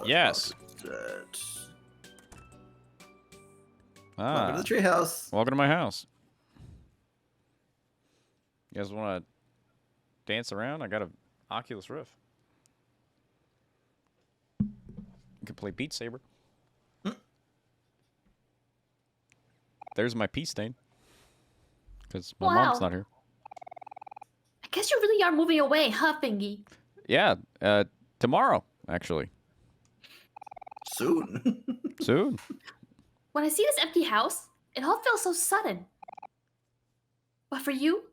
Yes. Welcome to the treehouse. Welcome to my house. You guys want to dance around? I got a Oculus Rift. You can play Beat Saber. There's my pee stain. Because my mom's not here. I guess you really are moving away, huh, Fingy? Yeah, tomorrow, actually. Soon. Soon. When I see this empty house, it all feels so sudden. But for you,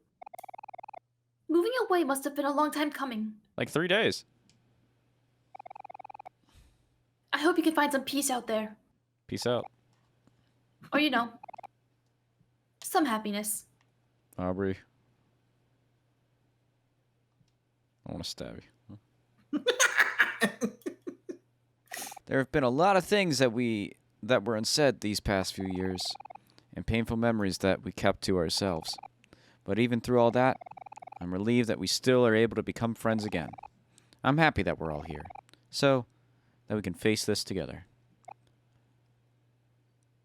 moving away must have been a long time coming. Like 3 days. I hope you can find some peace out there. Peace out. Or, you know, some happiness. Aubrey. I want to stab you. There have been a lot of things that were unsaid these past few years, and painful memories that we kept to ourselves. But even through all that, I'm relieved that we still are able to become friends again. I'm happy that we're all here, so that we can face this together.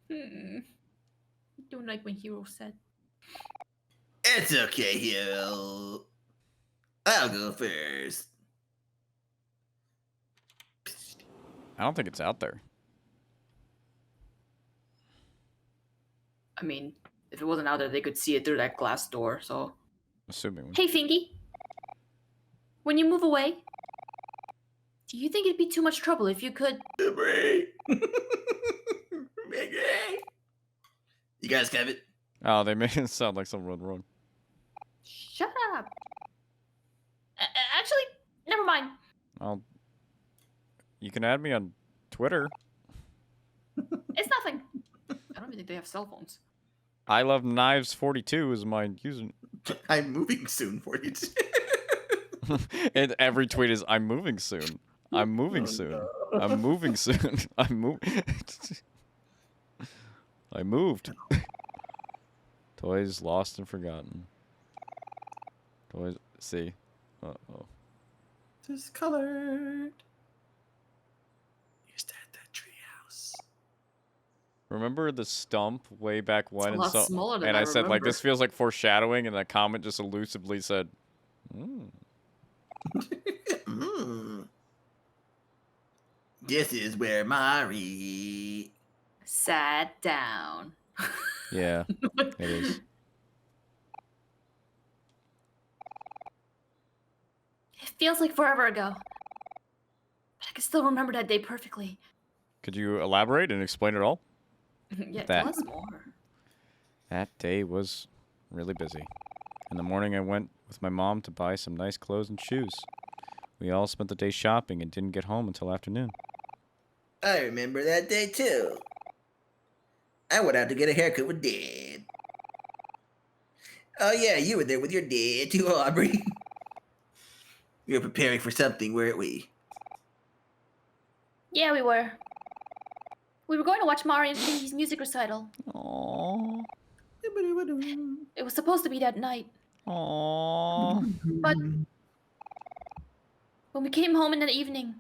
Don't like when Hero said. It's okay, Hero. I'll go first. I don't think it's out there. I mean, if it wasn't out there, they could see it through that glass door, so... Assuming. Hey, Fingy. When you move away, do you think it'd be too much trouble if you could... You guys have it? Oh, they made it sound like something went wrong. Shut up. Actually, never mind. You can add me on Twitter. It's nothing. I don't even think they have cell phones. I love knives 42 is my user. I'm moving soon, 42. And every tweet is I'm moving soon. I'm moving soon. No. I'm moving soon. I moved. Toys lost and forgotten. Toys. See. Uh-oh. Discolored. Used to have that treehouse. Remember the stump way back when? It's a lot smaller than and I I said, like, remember. this feels like foreshadowing, and the comment just elusively said, This is where Mari Sat down. Yeah, it is. It feels like forever ago. But I can still remember that day perfectly. Could you elaborate and explain it all? Yeah, That. tell us more. That day was really busy. In the morning, I went with my mom to buy some nice clothes and shoes. We all spent the day shopping and didn't get home until afternoon. I remember that day too. I went out to get a haircut with Dad. Oh yeah, you were there with your dad too, Aubrey. We were preparing for something, weren't we? Yeah, we were. We were going to watch Mari and Fingy's music recital. Aww. It was supposed to be that night. Aww. But when we came home in the evening,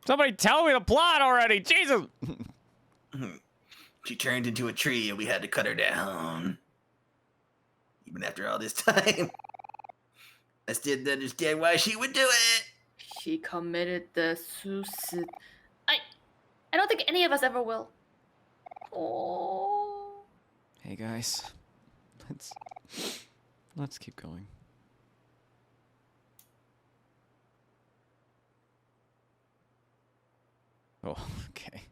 Somebody tell me the plot already! Jesus! She turned into a tree and we had to cut her down. Even after all this time. I still didn't understand why she would do it. She committed the suicide. I don't think any of us ever will. Oh. Hey guys, let's keep going. Oh, okay.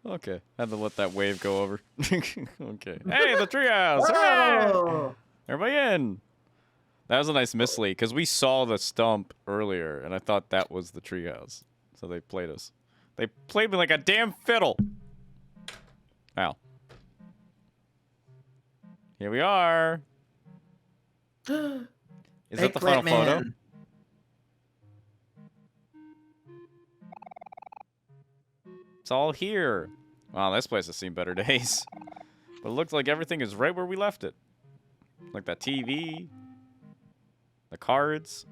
Okay, had to let that wave go over. Okay. Hey, the treehouse! Hooray! Everybody in! That was a nice mislead, because we saw the stump earlier, and I thought that was the treehouse. So they played us. They played me like a damn fiddle! Ow. Here we are! Is that the final photo? It's all here. Wow, this place has seen better days. But it looks like everything is right where we left it. Like that TV. The cards.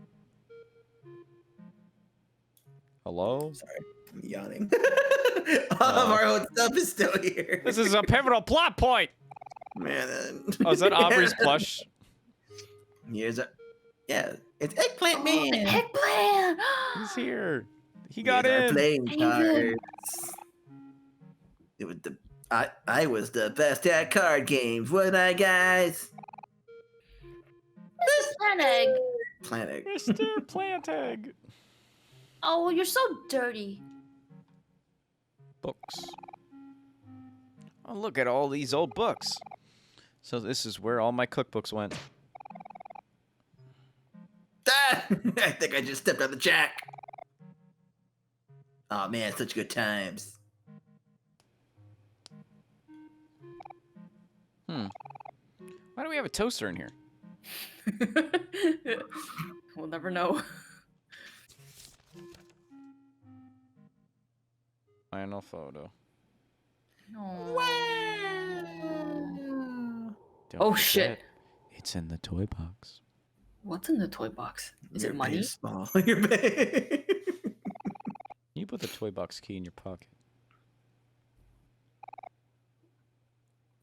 Hello? Sorry, I'm yawning. All of our old stuff is still here. This is a pivotal plot point. Man. Oh, is that Aubrey's plush? Here's a yeah. It's Eggplant Man. Eggplant! He's here. He got Here's our in. playing David. cards. It was the I was the best at card games, wasn't I, guys? Mr. Plant Egg. Planet. Mr. Plant Egg. Oh, you're so dirty. Books. Oh, look at all these old books. So this is where all my cookbooks went. Ah! I think I just stepped on the jack. Oh man, such good times. Why do we have a toaster in here? We'll never know. Final photo. Don't Oh, forget, shit. It's in the toy box. What's in the toy box? Is Your it money? pay's small. Your pay. You put the toy box key in your pocket.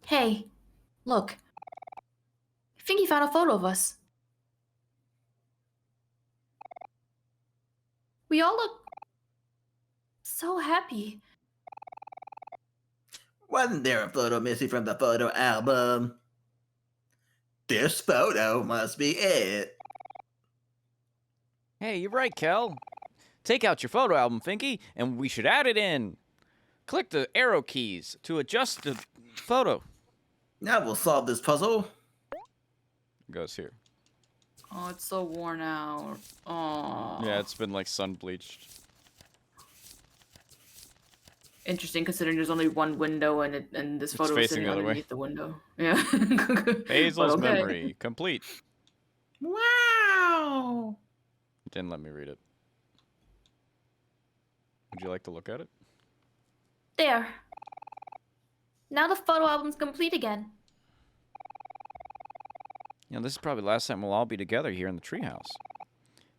Hey, look. I think he found a photo of us. We all look so happy. Wasn't there a photo missing from the photo album? This photo must be it. Hey, you're right, Kel. Take out your photo album, Finky, and we should add it in. Click the arrow keys to adjust the photo. Now we'll solve this puzzle. It goes here. Oh, it's so worn out. Oh. Yeah, it's been like sun bleached. Interesting, considering there's only one window and this photo is facing sitting the other way. underneath the window. Yeah. Hazel's But okay. memory complete. Wow. Didn't let me read it. Would you like to look at it? There. Now the photo album's complete again. You know, this is probably the last time we'll all be together here in the treehouse.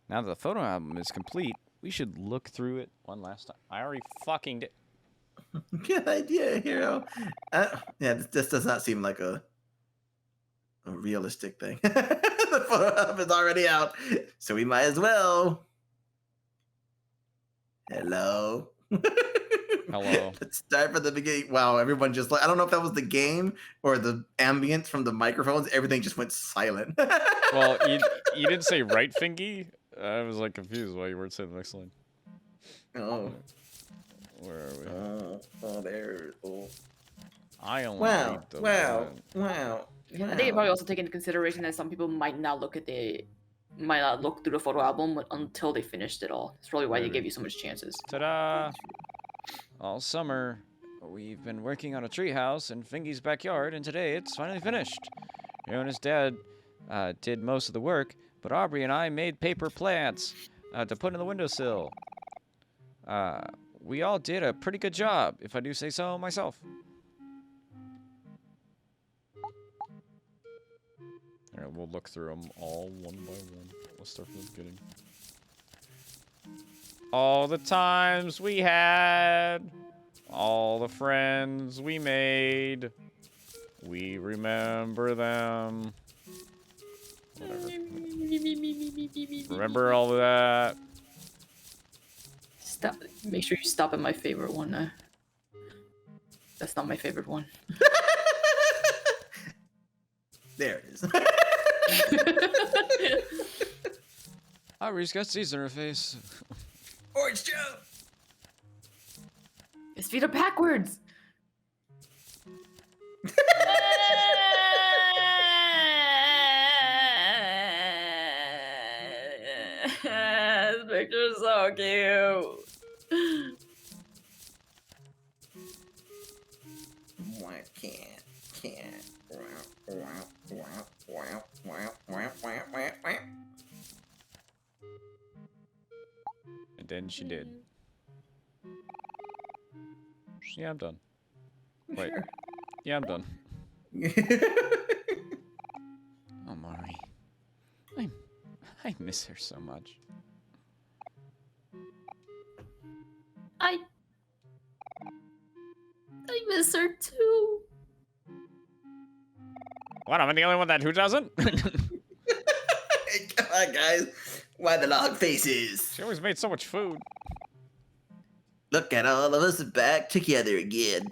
Now that the photo album is complete, we should look through it one last time. I already fucking did. Good idea, hero. Yeah, this does not seem like a realistic thing. The photo album is already out, so we might as well. Hello. Hello. Let's start from the beginning. Wow, everyone just like, I don't know if that was the game or the ambience from the microphones. Everything just went silent. Well, you didn't say right, Finky? I was like confused why you weren't saying the next line. Oh. Where are we? Oh, there. Oh. I only Wow, read the wow, line. wow. I think you probably also take into consideration that some people might not look through the photo album until they finished it all. That's probably why they Maybe. give you so much chances. Ta-da! All summer, we've been working on a treehouse in Fingy's backyard, and today it's finally finished. Riona's dad did most of the work, but Aubrey and I made paper plants to put in the windowsill. We all did a pretty good job, if I do say so myself. All right, we'll look through them all one by one. Let's start from the beginning. All the times we had, all the friends we made, we remember them. Whatever. Remember all of that. Stop. Make sure you stop at my favorite one. That's not my favorite one. There it is. Aubrey's got C's in her face. Orange Joe. His feet are backwards. This picture's so cute. Why can't. And then she did. Yeah, I'm done. Wait. Sure. Yeah, I'm done. Omori. I miss her so much. miss her too. What, I'm the only one who doesn't? Hey, come on, guys. Why the long faces? She always made so much food. Look at all of us back together again.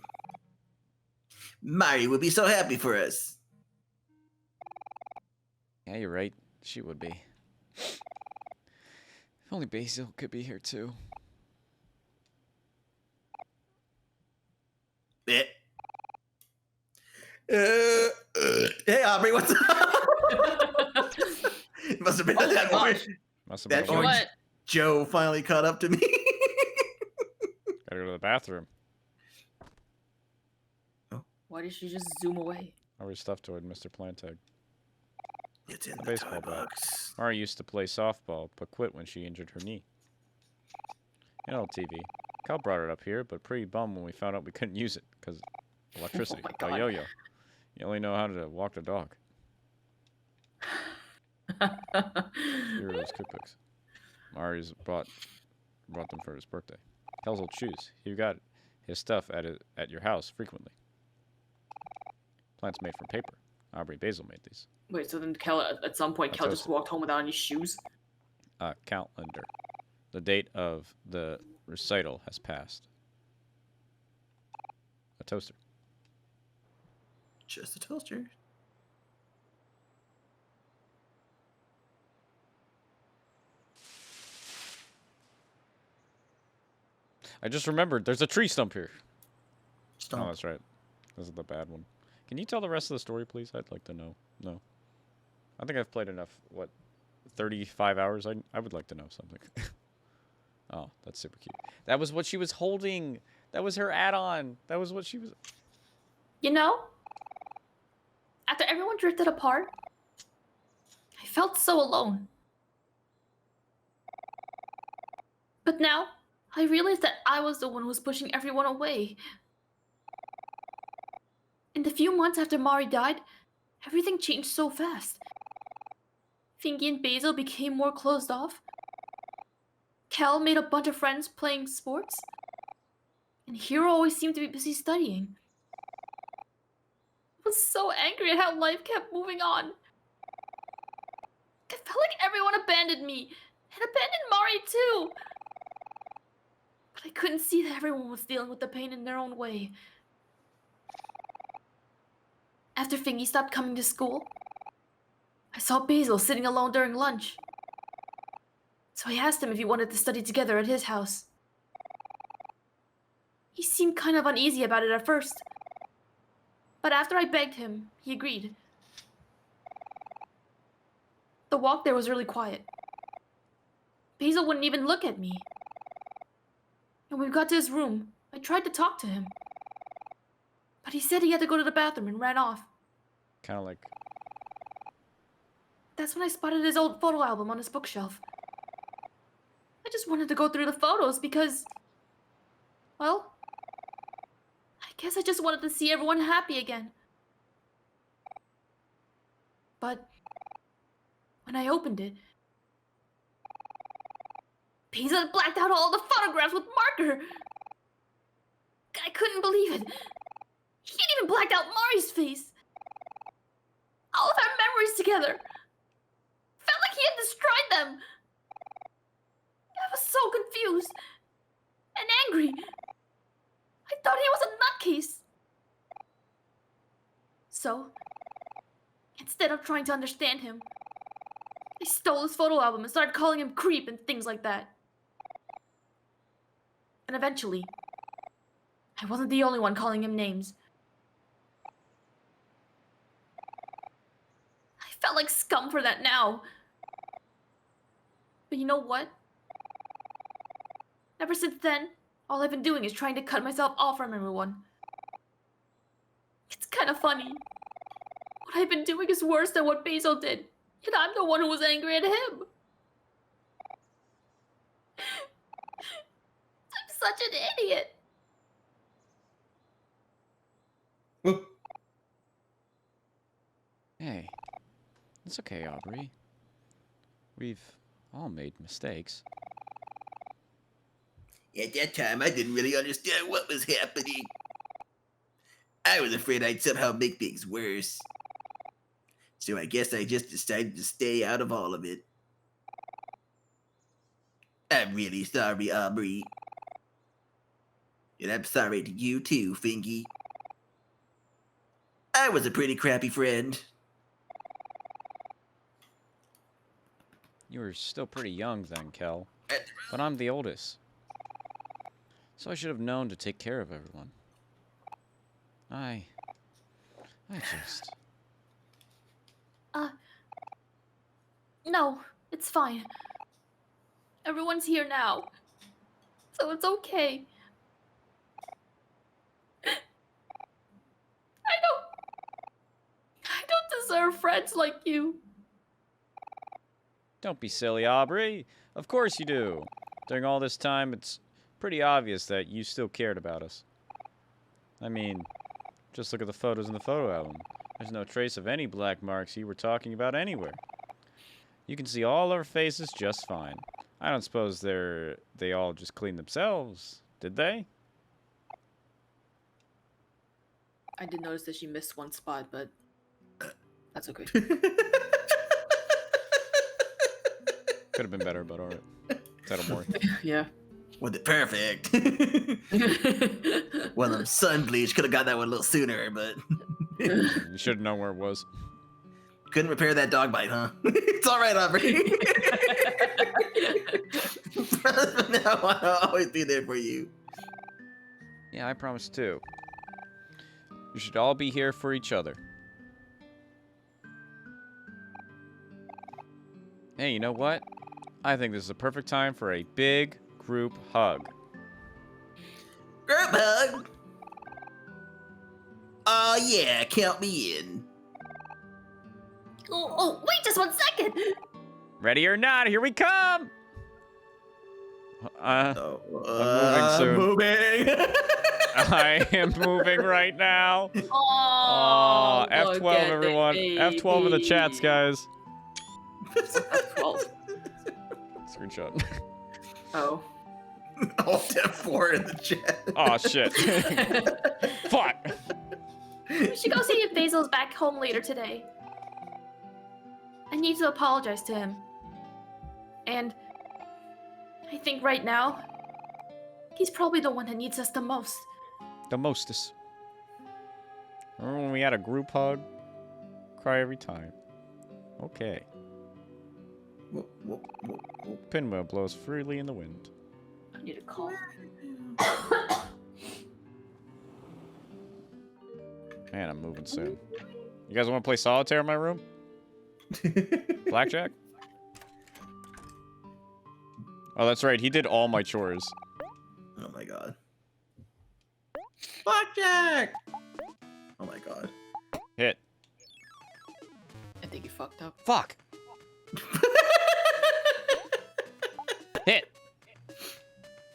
Mari would be so happy for us. Yeah, you're right. She would be. If only Basil could be here too. Eh. Hey, Aubrey, what's up? Must have been Oh my that gosh. orange. Must have That been. You know orange what? Joe finally caught up to me. Gotta go to the bathroom. Why did she just zoom away? Already stuffed toward Mr. Plantag. It's in A the baseball toy bat. box. Mari used to play softball, but quit when she injured her knee. An old TV. Cal brought it up here, but pretty bummed when we found out we couldn't use it because electricity. my Oh, God. yo-yo. You only know how to walk the dog. Here are those cookbooks. Mari's brought them for his birthday. Cal's old shoes. He got his stuff at your house frequently. Plants made from paper. Aubrey Basil made these. Wait, so then Kel, at some point, That's Kel just awesome. walked home without any shoes? Calendar. The date of the recital has passed. A toaster. Just a toaster. I just remembered there's a tree stump here. Stomp. Oh, that's right. This is the bad one. Can you tell the rest of the story, please? I'd like to know. No. I think I've played enough, 35 hours? I would like to know something. Oh, that's super cute. That was what she was holding. That was her add-on. That was what she was... You know, after everyone drifted apart, I felt so alone. But now, I realized that I was the one who was pushing everyone away. In the few months after Mari died, everything changed so fast. Fingy and Basil became more closed off. Kel made a bunch of friends playing sports. And Hero always seemed to be busy studying. I was so angry at how life kept moving on. I felt like everyone abandoned me, and abandoned Mari too. But I couldn't see that everyone was dealing with the pain in their own way. After Fingy stopped coming to school, I saw Basil sitting alone during lunch. So I asked him if he wanted to study together at his house. He seemed kind of uneasy about it at first. But after I begged him, he agreed. The walk there was really quiet. Basil wouldn't even look at me. And when we got to his room, I tried to talk to him. But he said he had to go to the bathroom and ran off. Kind of like... That's when I spotted his old photo album on his bookshelf. I just wanted to go through the photos because... well... I guess I just wanted to see everyone happy again. But... when I opened it... Basil had blacked out all the photographs with marker! I couldn't believe it. He had even blacked out Mari's face. All of our memories together. Felt like he had destroyed them. I was so confused. And angry. I thought he was a nutcase. So, instead of trying to understand him, I stole his photo album and started calling him creep and things like that. And eventually, I wasn't the only one calling him names. I felt like scum for that now. But you know what? Ever since then, all I've been doing is trying to cut myself off from everyone. It's kind of funny. What I've been doing is worse than what Basil did, and I'm the one who was angry at him. I'm such an idiot. Hey. It's okay, Aubrey. We've all made mistakes. At that time, I didn't really understand what was happening. I was afraid I'd somehow make things worse. So I guess I just decided to stay out of all of it. I'm really sorry, Omori. And I'm sorry to you too, Fingy. I was a pretty crappy friend. You were still pretty young then, Kel. But I'm the oldest. So I should have known to take care of everyone. I just... No, it's fine. Everyone's here now. So it's okay. I don't deserve friends like you. Don't be silly, Aubrey. Of course you do. During all this time, it's pretty obvious that you still cared about us. I mean, just look at the photos in the photo album. There's no trace of any black marks you were talking about anywhere. You can see all our faces just fine. I don't suppose they all just cleaned themselves, did they? I did notice that she missed one spot, but that's okay. Could have been better, but alright. Is that Omori? Yeah. Was it perfect? Well, the sun bleach could have got that one a little sooner, but You should have known where it was. couldn't repair that dog bite, huh? It's all right, Aubrey. From now on, I'll always be there for you. Yeah, I promise too. You should all be here for each other. Hey, you know what? I think this is a perfect time for a big group hug. Group hug. Oh yeah, count me in. Oh, wait just 1 second. Ready or not, here we come! I'm Moving. I am moving right now. Oh, F12, everyone. F12 in the chats, guys. F12. Screenshot. Oh. Alt F4 in the chat. Oh, shit. Fuck. We should go see if Basil's back home later today. I need to apologize to him. And I think right now, he's probably the one that needs us the most. The mostest. Remember when we had a group hug? Cry every time. Okay. Pinwheel blows freely in the wind. I need a call. Man, I'm moving soon. You guys want to play solitaire in my room? Blackjack? Oh, that's right. He did all my chores. Oh my god. Blackjack! Oh my god. Hit. I think you fucked up. Fuck. Hit.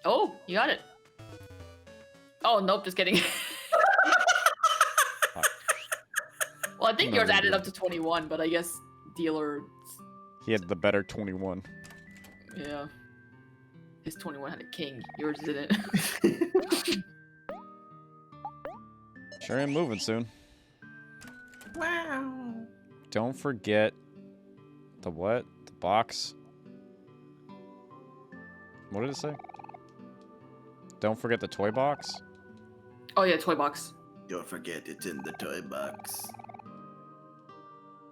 Oh, you got it. Oh, nope, just kidding. Well, I think yours added up to 21, but I guess dealer... He had the better 21. Yeah. His 21 had a king. Yours didn't. Sure am moving soon. Wow. Don't forget the what? The box. What did it say? Don't forget the toy box? Oh, yeah, toy box. Don't forget it's in the toy box.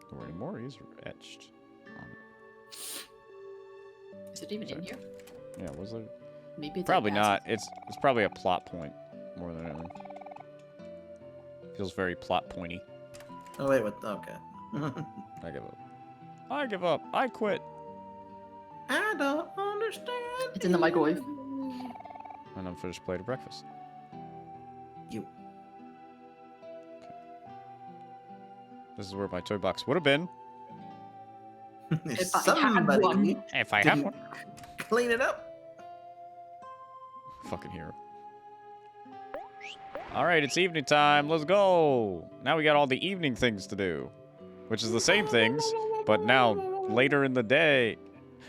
The word Omori is etched on it. Is it even in here? Yeah, was it? Maybe it's Probably like not. It's probably a plot point more than anything. Feels very plot pointy. Oh wait, what? Okay. I give up. I give up. I quit. I don't understand. It's in the microwave. An unfinished plate of breakfast. You. This is where my toy box would have been If I had one. if I had one. Clean it up. Fucking hero. All right, it's evening time. Let's go. Now we got all the evening things to do, which is the same things, but now later in the day.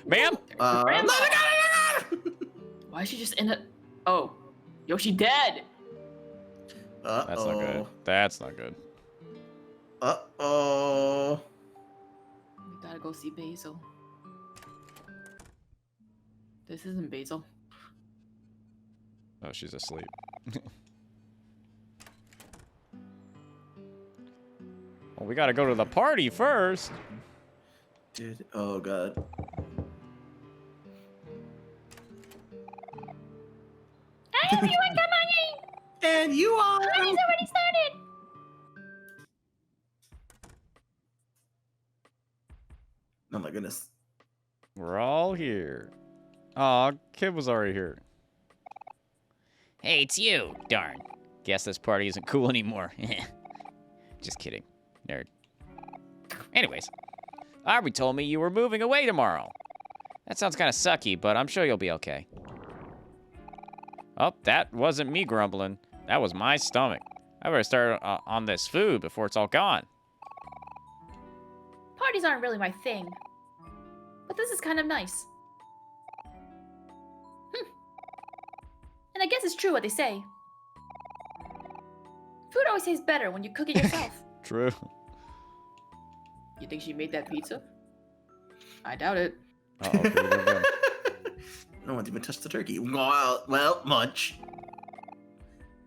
Ma'am? Why is she just in it? Oh. Yoshi dead! That's not good. That's not good. Uh-oh. We gotta go see Basil. This isn't Basil. Oh, she's asleep. Well, we gotta go to the party first. Dude, oh god. Hey, everyone, come on in! And you are. Party's already started! Oh my goodness. We're all here. Aw, Kid was already here. Hey, it's you. Darn. Guess this party isn't cool anymore. Just kidding. Nerd. Anyways, Aubrey told me you were moving away tomorrow. That sounds kind of sucky, but I'm sure you'll be okay. Oh, that wasn't me grumbling. That was my stomach. I better start on this food before it's all gone. Parties aren't really my thing. But this is kind of nice. And I guess it's true what they say. Food always tastes better when you cook it yourself. True. You think she made that pizza? I doubt it. Uh-oh. No one's even touched the turkey. Well, Munch.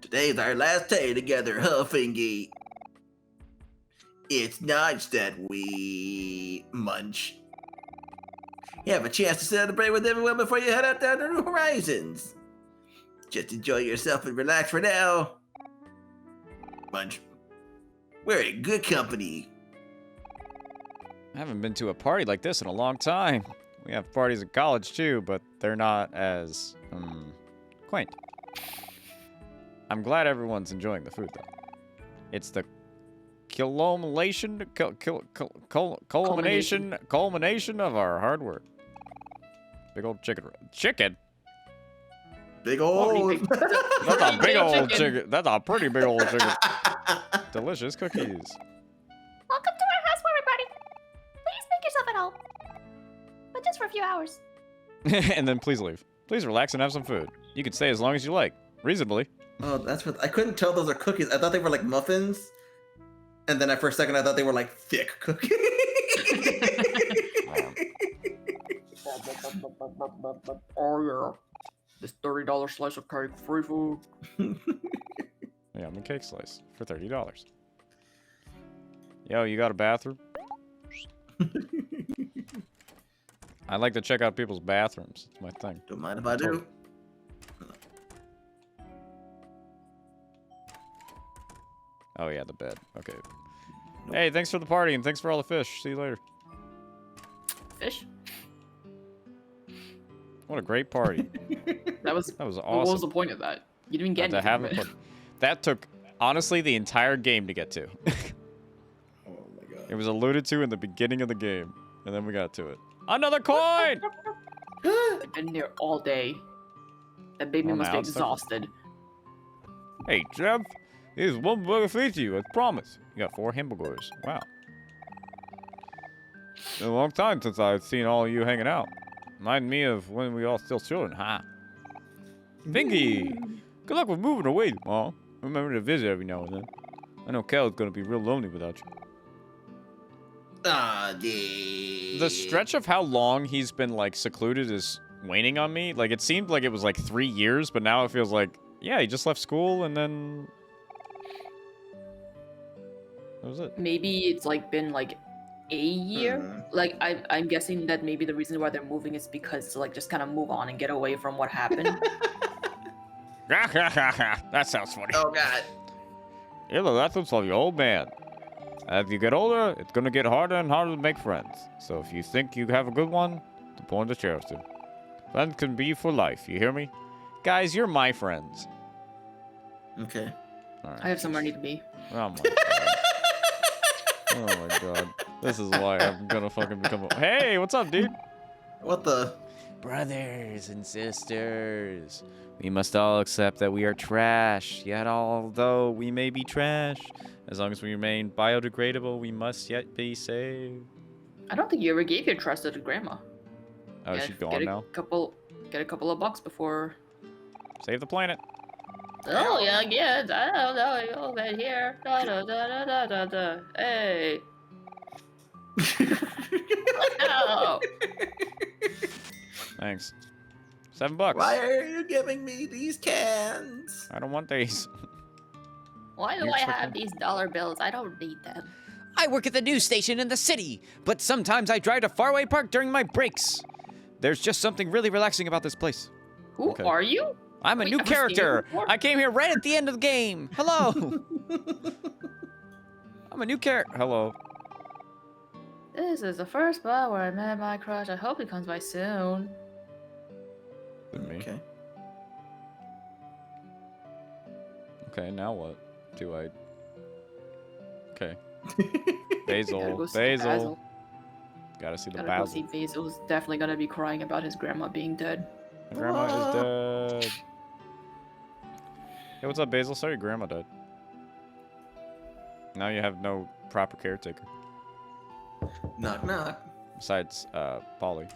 Today's our last day together, Fingy. It's nice that we munch. You have a chance to celebrate with everyone before you head out down to new horizons. Just enjoy yourself and relax for now. Munch. We're in good company. I haven't been to a party like this in a long time. We have parties in college too, but they're not as quaint. I'm glad everyone's enjoying the food though. It's the culmination of our hard work. Big old chicken. Chicken? Big old. That's a big old chicken. That's a pretty big old chicken. Delicious cookies. Welcome to our house, everybody. Please make yourself at home. But just for a few hours. And then please leave. Please relax and have some food. You can stay as long as you like. Reasonably. Oh, that's what I couldn't tell those are cookies. I thought they were like muffins. And then for a second I thought they were like thick cookies. Oh yeah. This $30 slice of cake, free food. Yeah, I'm a cake slice for $30. Yo, you got a bathroom? I like to check out people's bathrooms. It's my thing. Don't mind if I do. Oh yeah, the bed. Okay. Hey, thanks for the party and thanks for all the fish. See you later. Fish? What a great party. That was awesome. What was the point of that? You didn't get anything from it. That took honestly the entire game to get to. Oh my god. It was alluded to in the beginning of the game, and then we got to it. Another coin! I've been there all day. That baby Well, must be now it's different. exhausted. Hey, Jeff. Here's one burger for each of you, I promise. You got 4 hamburgers. Wow. It's been a long time since I've seen all of you hanging out. Remind me of when we all still children, huh? Fingy! Good luck with moving away, Mom. Remember to visit every now and then. I know Kel's gonna be real lonely without you. Ah, yeah. The stretch of how long he's been, like, secluded is waning on me. Like, it seemed like it was, like, 3 years, but now it feels like, yeah, he just left school and then... That was it. Maybe it's like been like a year. Like I'm guessing that maybe the reason why they're moving is because to like just kind of move on and get away from what happened. That sounds funny. Oh god. Yeah, that's what's for the old man. As you get older, it's gonna get harder and harder to make friends. So if you think you have a good one, the point to cherish them. Friends can be for life, you hear me? Guys, you're my friends. Okay. All right. I have somewhere I need to be. Oh my god. Oh my god. This is why I'm gonna fucking become a... Hey, what's up, dude? What the? Brothers and sisters, we must all accept that we are trash. Yet although we may be trash, as long as we remain biodegradable, we must yet be saved. I don't think you ever gave your trust to the grandma. Oh, is she gone now? Get a couple of bucks before. Save the planet. Oh, yeah, I don't know. Over here. Da, da, da, da, da, da, da. Hey. No. Thanks. $7. Why are you giving me these cans? I don't want these. Why do You I expect have me- these dollar bills? I don't need them. I work at the news station in the city, but sometimes I drive to faraway park during my breaks. There's just something really relaxing about this place. Who Okay. are you? I'm a Have we new ever seen you character. before? I came here right at the end of the game. Hello. I'm a new character. Hello. This is the first spot where I met my crush. I hope he comes by soon. Is it me? Okay. Okay, now what? Do I... Okay. Gotta Basil. go see Basil. Gotta see the Gotta go see basil. Basil's definitely gonna be crying about his grandma being dead. My grandma is dead. Hey, what's up, Basil? Sorry your grandma died. Now you have no proper caretaker. Knock, knock. Besides, Polly.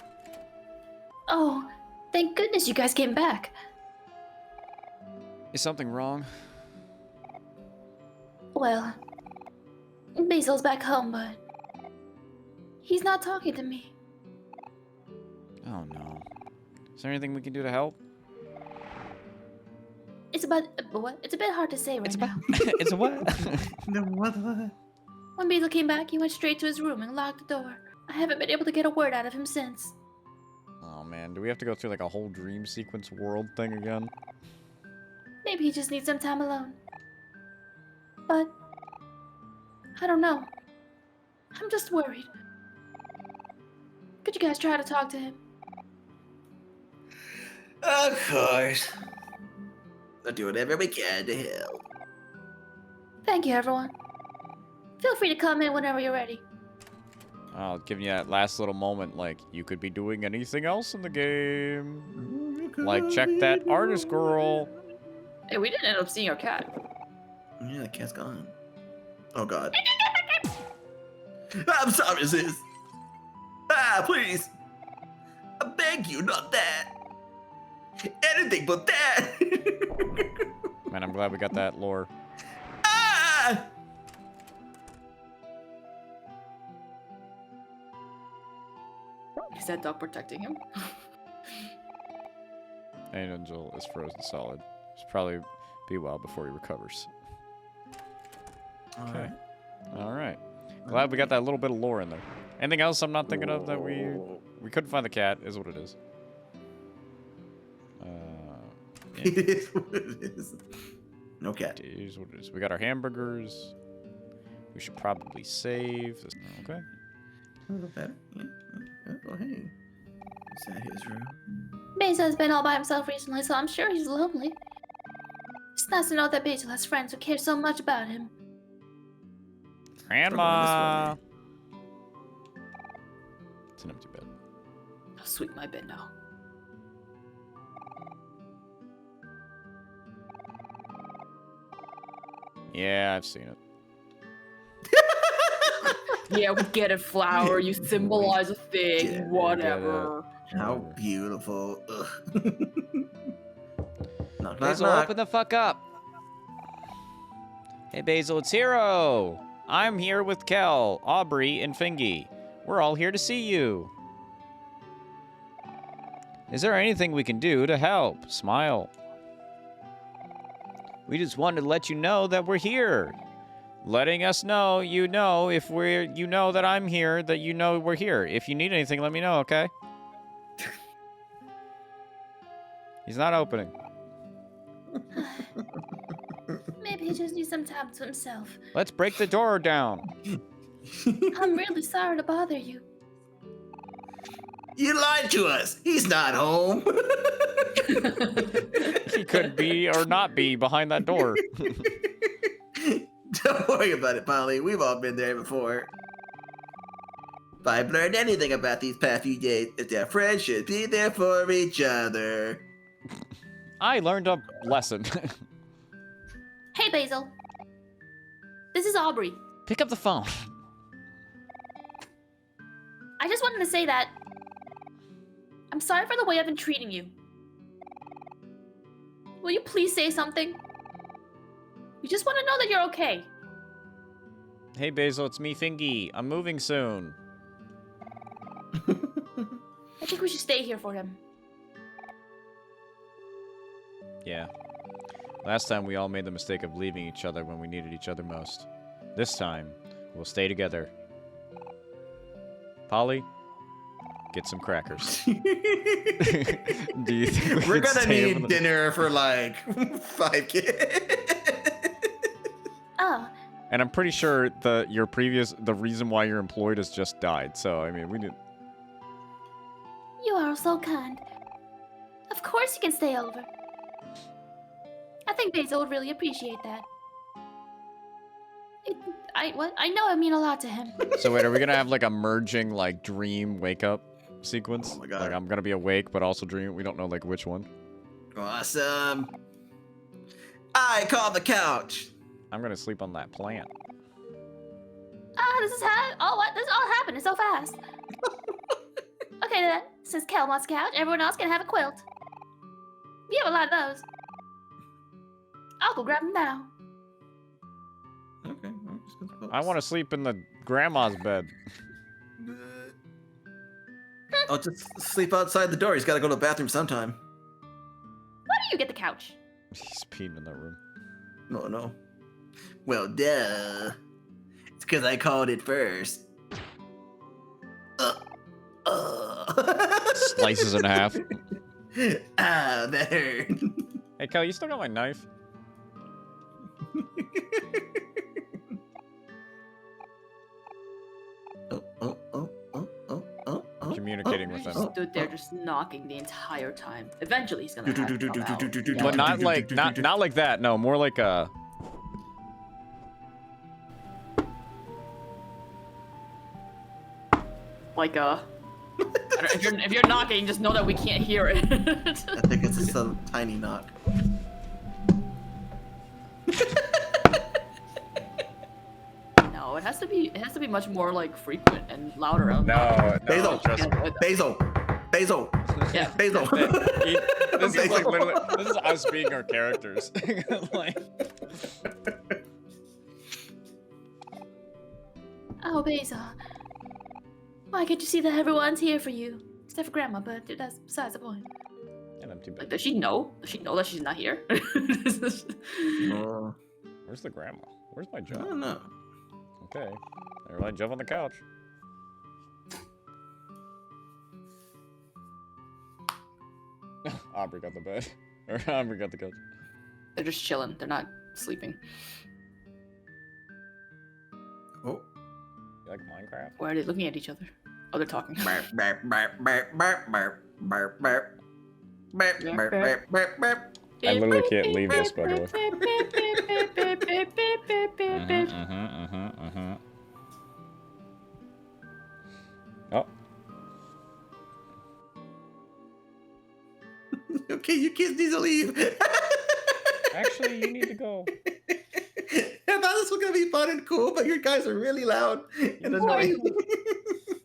Oh, thank goodness you guys came back. Is something wrong? Well, Basil's back home, but he's not talking to me. Oh, no. Is there anything we can do to help? It's about what? It's a bit hard to say right now. It's a what? No, what? When Basil came back, he went straight to his room and locked the door. I haven't been able to get a word out of him since. Oh, man. Do we have to go through, like, a whole dream sequence world thing again? Maybe he just needs some time alone. But I don't know. I'm just worried. Could you guys try to talk to him? Of course. We'll do whatever we can to help. Thank you, everyone. Feel free to come in whenever you're ready. Oh, giving you that last little moment, like, you could be doing anything else in the game. Like, check that artist girl. Hey, we didn't end up seeing our cat. Yeah, the cat's gone. Oh god. I'm sorry, sis. Ah, please. I beg you, not that. Anything but that. Man, I'm glad we got that lore. Ah! Is that dog protecting him? Angel is frozen solid. Should probably be a while before he recovers. Okay. All right. Glad we got that little bit of lore in there. Anything else I'm not thinking of that we couldn't find the cat? Is what it is. It is what it is. No cat. It is what it is. We got our hamburgers. We should probably save. This. Okay. A little better. Yeah. Oh, hey. Is that his room? Basil has been all by himself recently, so I'm sure he's lonely. It's nice to know that Basil has friends who care so much about him. Grandma. It's an empty bed. How sweet my bed now. Yeah, I've seen it. Yeah, we get it, flower. You symbolize a Get thing. it, Whatever. How beautiful. Ugh. Knock, knock, Basil, knock. open the fuck up. Hey, Basil, it's Hero. I'm here with Kel, Aubrey, and Fingy. We're all here to see you. Is there anything we can do to help? Smile. We just wanted to let you know that we're here. Letting us know, if you know that I'm here, that you know we're here. If you need anything, let me know, okay? He's not opening. Maybe he just needs some time to himself. Let's break the door down. I'm really sorry to bother you. You lied to us. He's not home. He could be or not be behind that door. Don't worry about it, Polly. We've all been there before. If I've learned anything about these past few days, it's that friends should be there for each other. I learned a lesson. Hey, Basil. This is Aubrey. Pick up the phone. I just wanted to say that I'm sorry for the way I've been treating you. Will you please say something? We just want to know that you're okay. Hey, Basil, it's me, Fingy. I'm moving soon. I think we should stay here for him. Yeah. Last time we all made the mistake of leaving each other when we needed each other most. This time, we'll stay together. Polly, get some crackers. Do you think We're could gonna stay need dinner for like 5 kids. Oh, And I'm pretty sure the reason why you're employed has just died. So I mean, we didn't. you are so kind. Of course you can stay over. I think Basil would really appreciate that. I know I mean a lot to him. So wait, are we gonna have like a merging like dream wake up sequence? Oh my God. Like I'm gonna be awake but also dream. We don't know like which one. Awesome. I call the couch. I'm gonna sleep on that plant. This is how. Oh, what? This all happened so fast. Okay then. Since Kel wants a couch, everyone else can have a quilt. We have a lot of those. I'll go grab them now. Okay. I'm just gonna I want to sleep in the grandma's bed. I'll just sleep outside the door. He's got to go to the bathroom sometime. Why do you get the couch? He's peeing in that room. No. Well, duh. It's because I called it first. Slices in half. Ah, that hurt. Hey, Kel, you still got my knife? Communicating with He him. stood there just knocking the entire time. Eventually, he's gonna have to come out. But not like not like that. No, more like a. Like if you're knocking, just know that we can't hear it. I think it's just a tiny knock. No, it has to be much more like frequent and louder. Basil, trust me. Basil, Yeah. Basil. This is like literally. This is us being our characters. Like. Oh, Basil. Why can't you see that everyone's here for you? Except for Grandma, but that's besides the point. And I'm too Like, big. does she know? Does she know that she's not here? Where's the grandma? Where's my I job? don't know. Okay. Everybody jump on the couch. Aubrey got the bed. Or Aubrey got the couch. They're just chilling. They're not sleeping. Oh. You like Minecraft? Why are they looking at each other? Oh, they're talking. Burp, burp, burp, burp, burp, burp, burp, burp. Burp, burp, burp, burp, burp. I literally can't leave this, by the way. Oh. Okay, you kids need to leave. Actually, you need to go. I thought this was gonna be fun and cool, but your guys are really loud and annoying.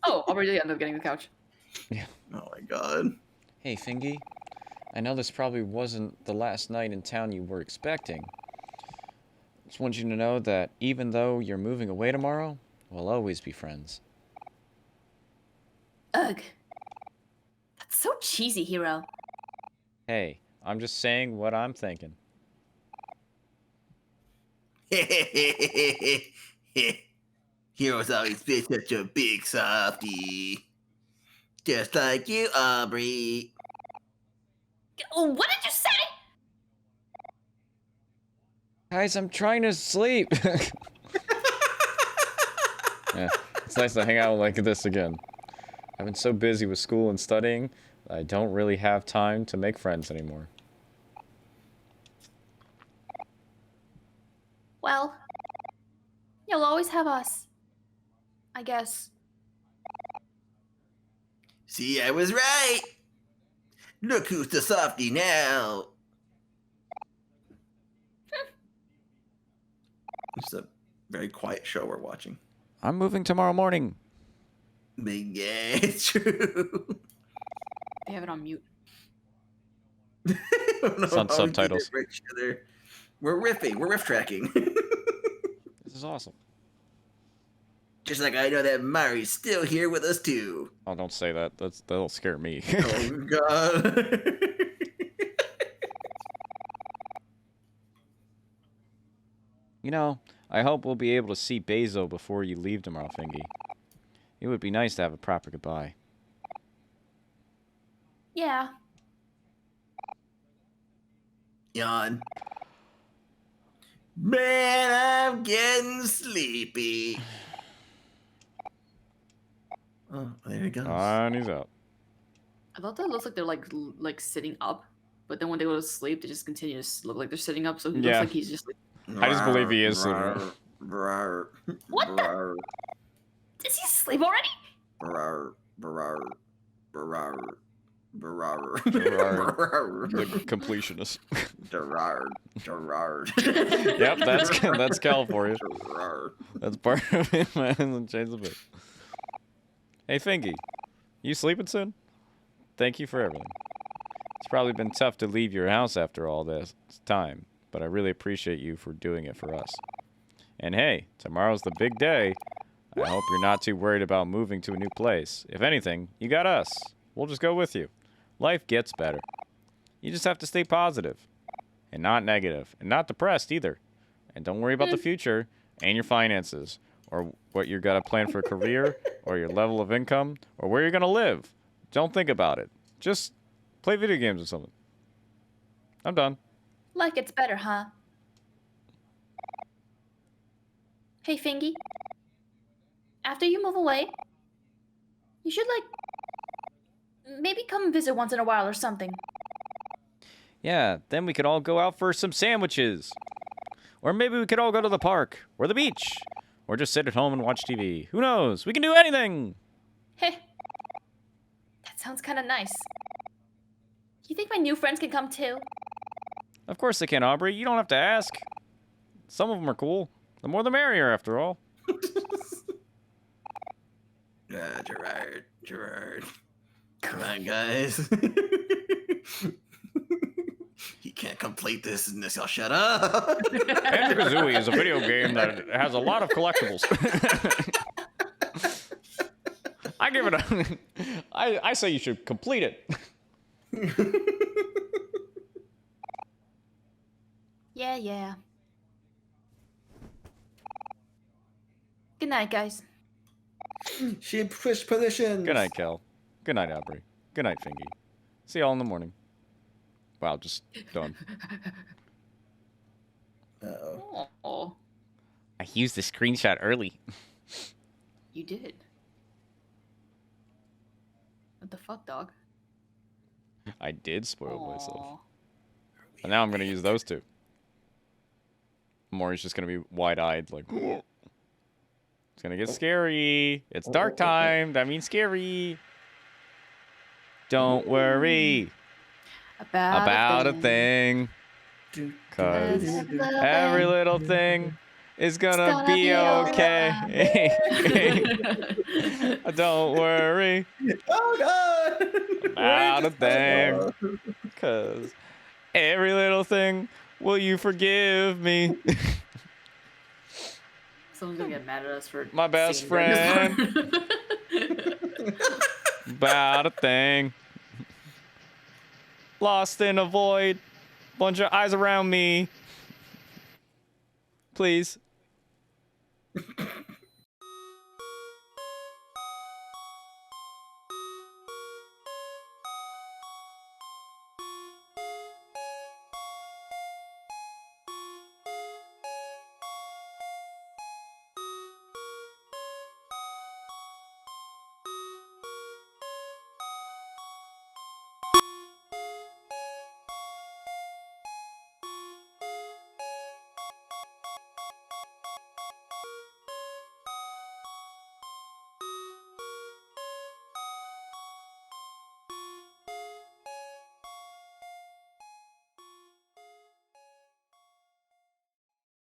Oh, Aubrey did end up getting the couch. Yeah. Oh my god. Hey, Fingy. I know this probably wasn't the last night in town you were expecting. Just want you to know that even though you're moving away tomorrow, we'll always be friends. Ugh. That's so cheesy, Hero. Hey, I'm just saying what I'm thinking. Hero's always been such a big softie. Just like you, Aubrey. Oh, what did you say? Guys, I'm trying to sleep. Yeah, it's nice to hang out like this again. I've been so busy with school and studying, I don't really have time to make friends anymore. Well, you'll always have us. I guess. See, I was right. Look who's the softie now. It's a very quiet show we're watching. I'm moving tomorrow morning. But yeah, it's true. They have it on mute. I don't know It's on how we did subtitles. it for each other. We're riffing. We're riff tracking. This is awesome. Just like I know that Mari's still here with us too. Oh, don't say that. That'll scare me. Oh God. You know, I hope we'll be able to see Bezo before you leave tomorrow, Fingy. It would be nice to have a proper goodbye. Yeah. Yawn. Man, I'm getting sleepy. Oh, there he goes. And he's out. I thought that looks like they're like sitting up, but then when they go to sleep, they just continue to look like they're sitting up. So he looks like he's just like. I just believe he is sleeping. What the? Is he asleep already? The completionist. Yep, that's Cal for you. That's part of it, man. And change the bit. Hey, Fingy, you sleeping soon? Thank you for everything. It's probably been tough to leave your house after all this time, but I really appreciate you for doing it for us. And hey, tomorrow's the big day. I hope you're not too worried about moving to a new place. If anything, you got us. We'll just go with you. Life gets better. You just have to stay positive, and not negative, and not depressed either. And don't worry about the future and your finances, or what you're gonna plan for a career, or your level of income, or where you're gonna live. Don't think about it. Just play video games or something. I'm done. Life gets better, huh? Hey, Fingy. After you move away, you should, maybe come visit once in a while or something. Yeah, then we could all go out for some sandwiches. Or maybe we could all go to the park, or the beach, or just sit at home and watch TV. Who knows? We can do anything! Heh. That sounds kind of nice. You think my new friends can come too? Of course they can, Aubrey. You don't have to ask. Some of them are cool. The more the merrier, after all. Gerard. Come on, guys. He can't complete this unless y'all shut up. Banjo-Kazooie is a video game that has a lot of collectibles. I give it a... I say you should complete it. Yeah. Good night, guys. She pushed positions. Good night, Kel. Good night, Aubrey. Good night, Fingy. See y'all in the morning. Wow, just done. Uh-oh. Oh, I used the screenshot early. you did. What the fuck, dog? I did spoil myself. Aw. And now I'm going to use those two. Maury's just going to be wide-eyed, like... It's going to get scary. It's dark time. That means scary. Don't worry about a thing. Because every little thing is going to be okay. Don't worry Oh God! about a thing. Because every little thing, will you forgive me? Someone's gonna get mad at us for My best singing during friend. this part. About a thing. Lost in a void. Bunch of eyes around me. Please.